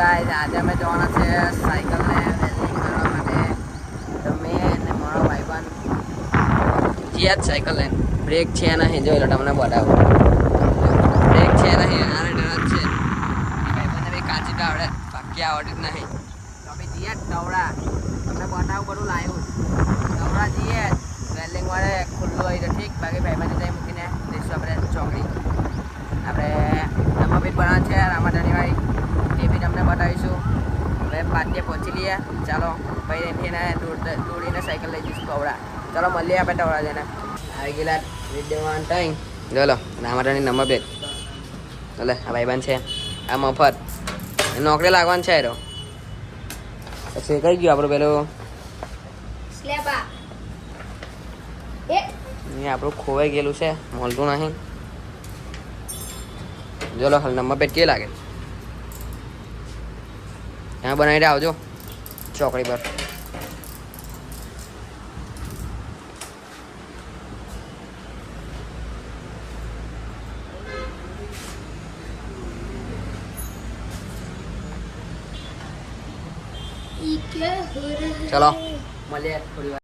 આજે અમે જવાના છે સાયકલને વેલ્ડિંગ કરવા માટે. તો મેં અને મારો ભાઈબંધ જ્યાં જ સાયકલ લઈને બ્રેક છે નહીં જોઈ લો તમને બતાવું. બ્રેક છે નહીં આને ડર જ છે. ભાઈબંધને બી કાચી તો આવડે બાકી આવડતું જ નહીં. તો અમે જઈએ ટવડા તમને બતાવું બધું લાવ્યું. ટવડા જઈએ વેલ્ડિંગ વાળે ખુલ્લું હોય તો ઠીક બાકી ભાઈબંધને ત્યાં મૂકીને જઈશું આપણે ચોકડી. આપણે નમબીટ બનાવવાનું છે રામાધાની વાળી એ બી તમને બતાવીશું. હવે પાટીએ પહોંચી લઈએ ચાલો ભાઈ એથી દોડીને સાયકલ લઈ જઈશું ટવડા. ચાલો મળીએ આપણે ટવડા જઈને. આવી ગયેલા વિડીયોમાં ટાઈમ ચાલો રામાધાની નંબર પ્લેટ. ચાલે આ ભાઈબંધ છે આ મફત નોકરી લાગવાનું છે. તો પછી કઈ ગયું આપણું પેલું આપણું ખોવાઈ ગયેલું છે મળતું નહીં. જોલો ખાલી નંબર પ્લેટ કેવી લાગે ત્યાં બનાવીને આવજો ચોકડી પર. ચલો મળીએ થોડી વાર.